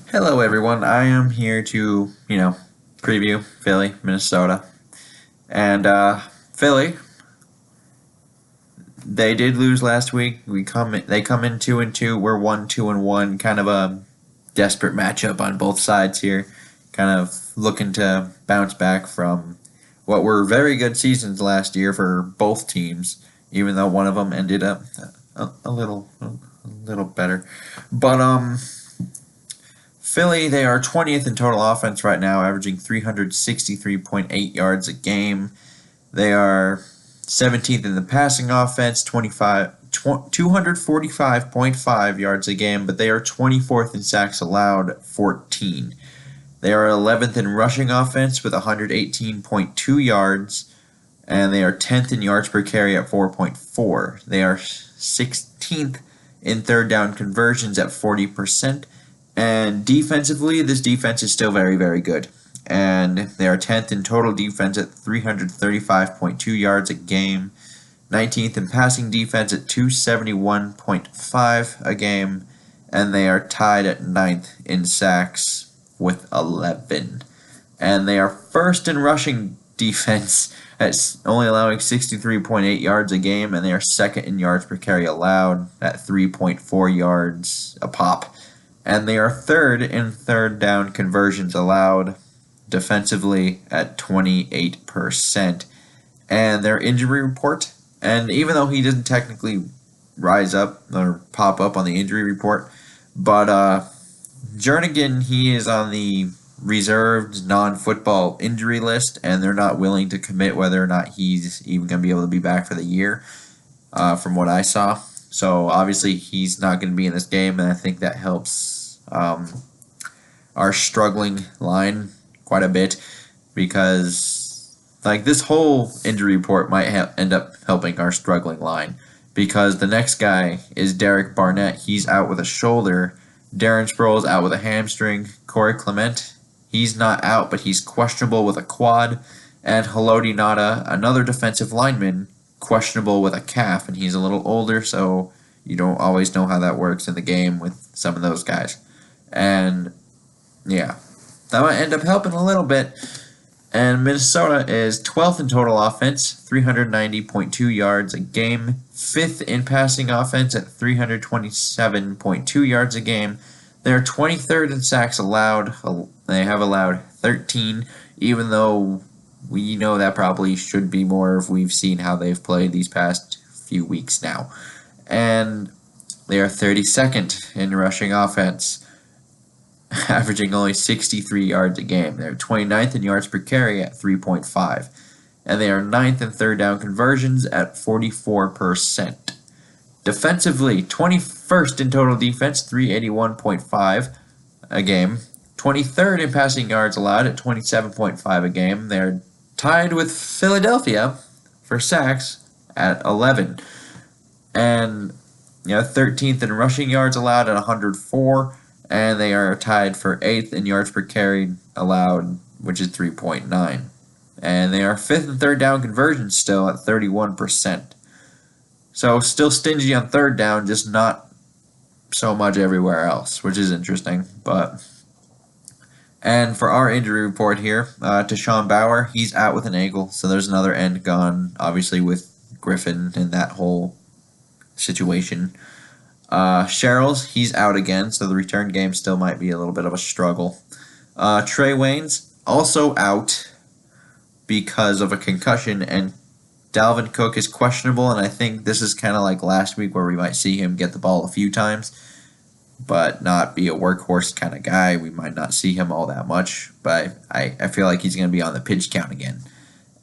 Hello, everyone. I am here to, preview Philly, Minnesota. And Philly, they did lose last week. They come in 2-2. We're 1-2-1. Kind of a desperate matchup on both sides here. Kind of looking to bounce back from what were very good seasons last year for both teams, even though one of them ended up a little better. But Philly, they are 20th in total offense right now, averaging 363.8 yards a game. They are 17th in the passing offense, 245.5 yards a game, but they are 24th in sacks allowed, 14. They are 11th in rushing offense with 118.2 yards, and they are 10th in yards per carry at 4.4. They are 16th in third down conversions at 40%. And defensively, this defense is still very, very good. And they are 10th in total defense at 335.2 yards a game, 19th in passing defense at 271.5 a game, and they are tied at 9th in sacks with 11. And they are first in rushing defense at only allowing 63.8 yards a game, and they are second in yards per carry allowed at 3.4 yards a pop. And they are third in third down conversions allowed defensively at 28%. And their injury report, and even though he didn't technically rise up or pop up on the injury report, but Jernigan, he is on the reserved non-football injury list, and they're not willing to commit whether or not he's even going to be able to be back for the year, from what I saw. So obviously he's not going to be in this game, and I think that helps our struggling line quite a bit, because this whole injury report might end up helping our struggling line, because the next guy is Derek Barnett. He's out with a shoulder. Darren Sproles out with a hamstring. Corey Clement, he's not out, but he's questionable with a quad. And Haloti Nada, another defensive lineman, questionable with a calf, and he's a little older, so you don't always know how that works in the game with some of those guys. And yeah, that might end up helping a little bit. And Minnesota is 12th in total offense, 390.2 yards a game, 5th in passing offense at 327.2 yards a game. They're 23rd in sacks allowed. They have allowed 13, even though we know that probably should be more if we've seen how they've played these past few weeks now. And they are 32nd in rushing offense, averaging only 63 yards a game. They're 29th in yards per carry at 3.5. And they are 9th in third down conversions at 44%. Defensively, 21st in total defense, 381.5 a game. 23rd in passing yards allowed at 27.5 a game. They're tied with Philadelphia for sacks at 11. And 13th in rushing yards allowed at 104. And they are tied for 8th in yards per carry allowed, which is 3.9. And they are 5th in third down conversions still at 31%. So still stingy on third down, just not so much everywhere else, which is interesting. And for our injury report here, Deshaun Bauer, he's out with an ankle, so there's another end gone, obviously, with Griffin and that whole situation. Sherrills, he's out again, so the return game still might be a little bit of a struggle. Trey Waynes, also out because of a concussion, and Dalvin Cook is questionable, and I think this is kind of like last week where we might see him get the ball a few times, but not be a workhorse kind of guy. We might not see him all that much, but I feel like he's going to be on the pitch count again.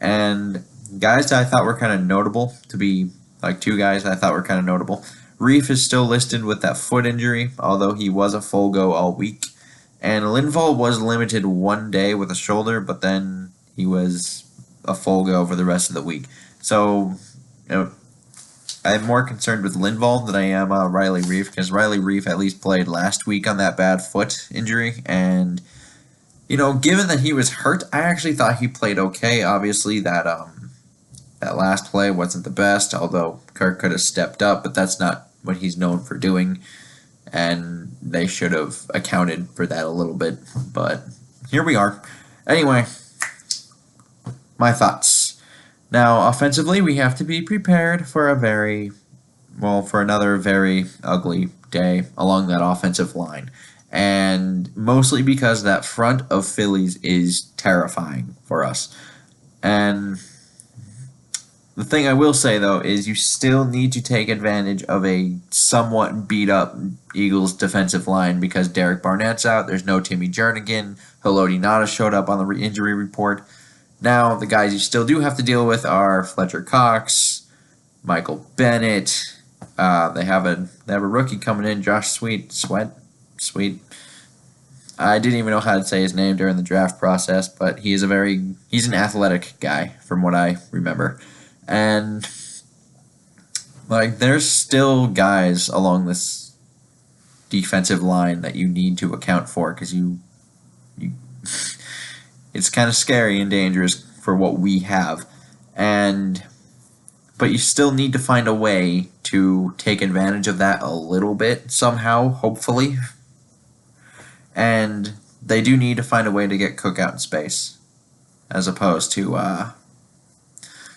And guys that I thought were kind of notable, to be like two guys I thought were kind of notable. Reef is still listed with that foot injury, although he was a full go all week. And Linval was limited one day with a shoulder, but then he was a full go for the rest of the week. So, I'm more concerned with Linval than I am Riley Reef, because Riley Reef at least played last week on that bad foot injury. And, given that he was hurt, I actually thought he played okay. Obviously, that last play wasn't the best, although Kirk could have stepped up, but that's not what he's known for doing. And they should have accounted for that a little bit, but here we are. Anyway, my thoughts. Now, offensively, we have to be prepared for for another very ugly day along that offensive line. And mostly because that front of Phillies is terrifying for us. And the thing I will say, though, is you still need to take advantage of a somewhat beat-up Eagles defensive line because Derek Barnett's out. There's no Timmy Jernigan. Haloti Ngata showed up on the injury report. Now, the guys you still do have to deal with are Fletcher Cox, Michael Bennett. They have a rookie coming in, Josh Sweet. I didn't even know how to say his name during the draft process, but he's an athletic guy from what I remember. And there's still guys along this defensive line that you need to account for because you it's kind of scary and dangerous for what we have. But you still need to find a way to take advantage of that a little bit somehow, hopefully. And they do need to find a way to get Cook out in space, as opposed to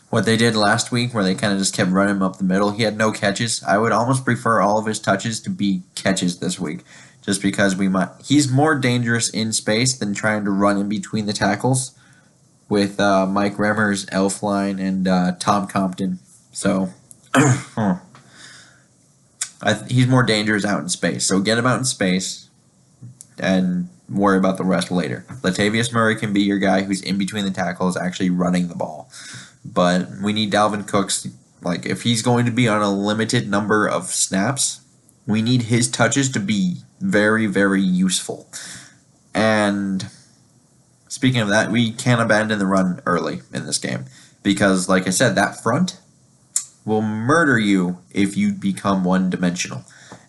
what they did last week, where they kind of just kept running him up the middle. He had no catches. I would almost prefer all of his touches to be catches this week, just because he's more dangerous in space than trying to run in between the tackles with Mike Remmers, Elfline, and Tom Compton. So he's more dangerous out in space. So get him out in space and worry about the rest later. Latavius Murray can be your guy who's in between the tackles actually running the ball. But we need Dalvin Cook's, if he's going to be on a limited number of snaps, we need his touches to be very, very useful. And speaking of that, we can't abandon the run early in this game. Because, like I said, that front will murder you if you become one-dimensional.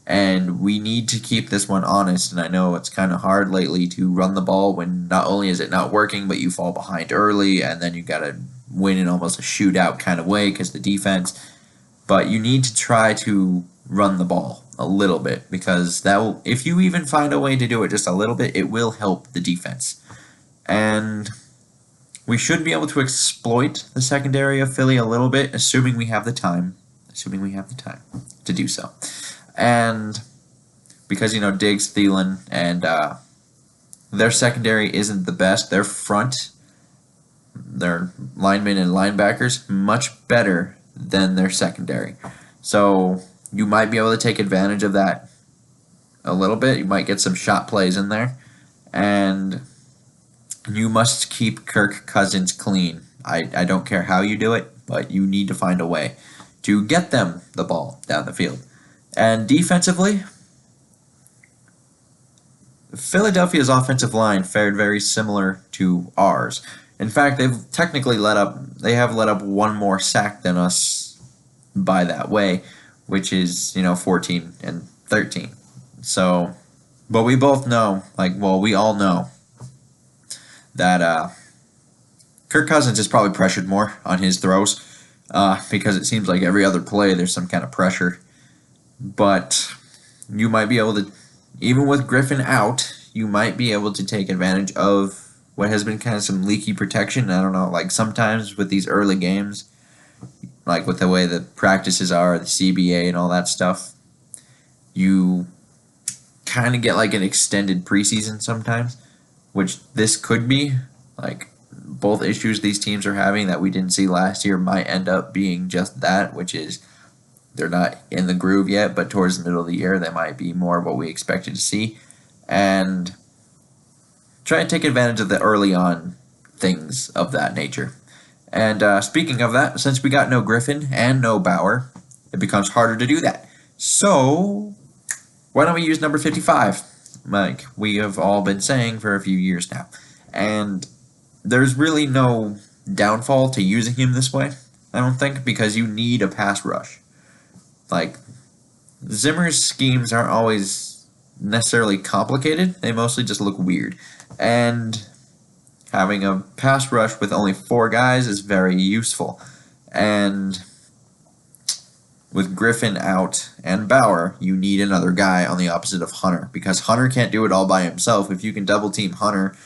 And we need to keep this one honest. And I know it's kind of hard lately to run the ball when not only is it not working, but you fall behind early, and then you got to win in almost a shootout kind of way because the defense. But you need to try to run the ball a little bit because if you even find a way to do it just a little bit, it will help the defense. And we should be able to exploit the secondary of Philly a little bit, assuming we have the time to do so. And because, Diggs, Thielen, and their secondary isn't the best, their front, their linemen and linebackers, much better than their secondary. So you might be able to take advantage of that a little bit. You might get some shot plays in there. And you must keep Kirk Cousins clean. I don't care how you do it, but you need to find a way to get them the ball down the field. And defensively, Philadelphia's offensive line fared very similar to ours. In fact, they have let up one more sack than us by that way, which is, 14 and 13. So, but we both know, we all know that Kirk Cousins is probably pressured more on his throws because it seems like every other play there's some kind of pressure. But you might be able to, even with Griffin out, you might be able to take advantage of what has been kind of some leaky protection. I don't know, sometimes with these early games, with the way the practices are, the CBA and all that stuff, you kind of get an extended preseason sometimes, which this could be. Both issues these teams are having that we didn't see last year might end up being just that, which is they're not in the groove yet, but towards the middle of the year, they might be more what we expected to see. And try and take advantage of the early on things of that nature. And speaking of that, since we got no Griffin and no Bauer, it becomes harder to do that. So why don't we use number 55, like we have all been saying for a few years now. And there's really no downfall to using him this way, I don't think, because you need a pass rush. Zimmer's schemes aren't always necessarily complicated. They mostly just look weird. And having a pass rush with only 4 guys is very useful. And with Griffin out and Bauer, you need another guy on the opposite of Hunter, because Hunter can't do it all by himself. If you can double team Hunter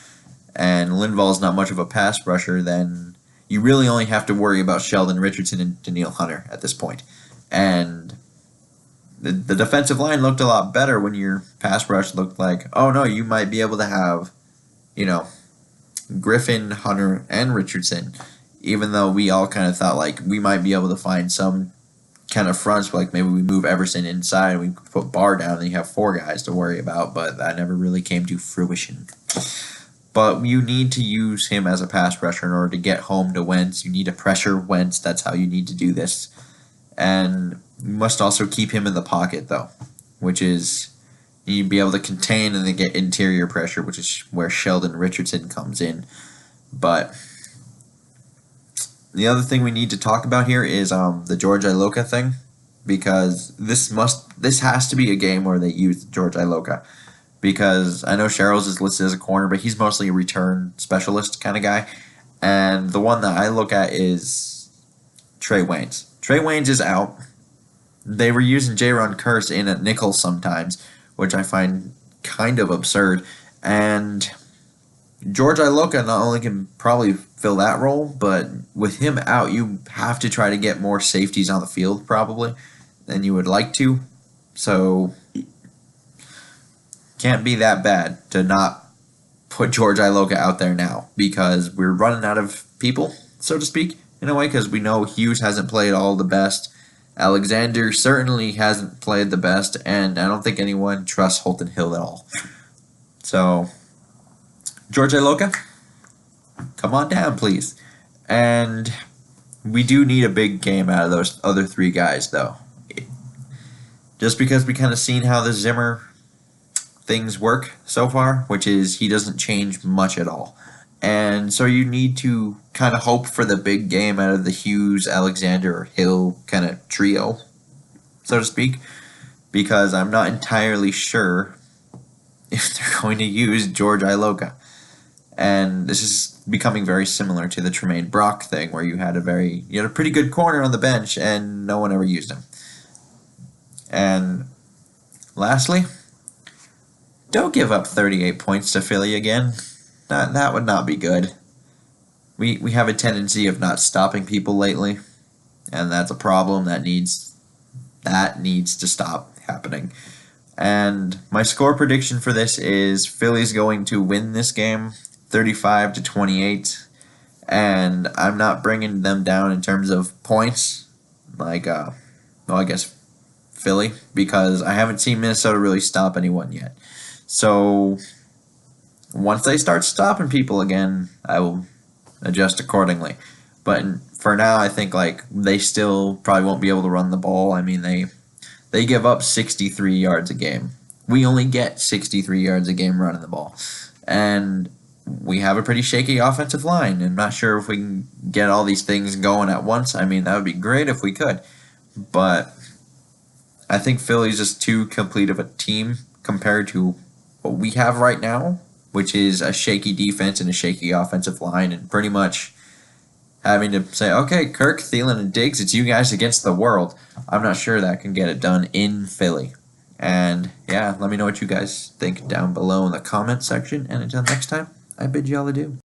and Lindval's not much of a pass rusher, then you really only have to worry about Sheldon Richardson and Daniil Hunter at this point. And the defensive line looked a lot better when your pass rush looked like, oh no, you might be able to have, Griffin, Hunter, and Richardson, even though we all kind of thought like we might be able to find some kind of fronts, like maybe we move Everson inside and we put Barr down and you have 4 guys to worry about, but that never really came to fruition. But you need to use him as a pass rusher in order to get home to Wentz. You need to pressure Wentz. That's how you need to do this. And you must also keep him in the pocket, though, which is you need to be able to contain and then get interior pressure, which is where Sheldon Richardson comes in. But the other thing we need to talk about here is the George Iloka thing, because this has to be a game where they use George Iloka, because I know Sherrills is listed as a corner, but he's mostly a return specialist kind of guy. And the one that I look at is Trey Waynes. Trey Waynes is out. They were using Jaron Kearse in at nickel sometimes, which I find kind of absurd. And George Iloka not only can probably fill that role, but with him out, you have to try to get more safeties on the field probably than you would like to. So can't be that bad to not put George Iloka out there now, because we're running out of people, so to speak, in a way, because we know Hughes hasn't played all the best. Alexander certainly hasn't played the best, and I don't think anyone trusts Holton Hill at all. So, George Iloka, come on down, please. And we do need a big game out of those other 3 guys, though. Just because we kind of seen how the Zimmer things work so far, which is he doesn't change much at all. And so you need to kind of hope for the big game out of the Hughes, Alexander, or Hill kind of trio, so to speak, because I'm not entirely sure if they're going to use George Iloka. And this is becoming very similar to the Tremaine Brock thing, where you had a pretty good corner on the bench and no one ever used him. And lastly, don't give up 38 points to Philly again. That would not be good. We have a tendency of not stopping people lately, and that's a problem that needs to stop happening. And my score prediction for this is Philly's going to win this game 35-28, and I'm not bringing them down in terms of points, like I guess Philly, because I haven't seen Minnesota really stop anyone yet. So once they start stopping people again, I will adjust accordingly. But for now, I think they still probably won't be able to run the ball. I mean, they give up 63 yards a game. We only get 63 yards a game running the ball. And we have a pretty shaky offensive line. I'm not sure if we can get all these things going at once. I mean, that would be great if we could. But I think Philly's just too complete of a team compared to what we have right now, which is a shaky defense and a shaky offensive line, and pretty much having to say, okay, Kirk, Thielen, and Diggs, it's you guys against the world. I'm not sure that can get it done in Philly. And yeah, let me know what you guys think down below in the comment section. And until next time, I bid you all adieu.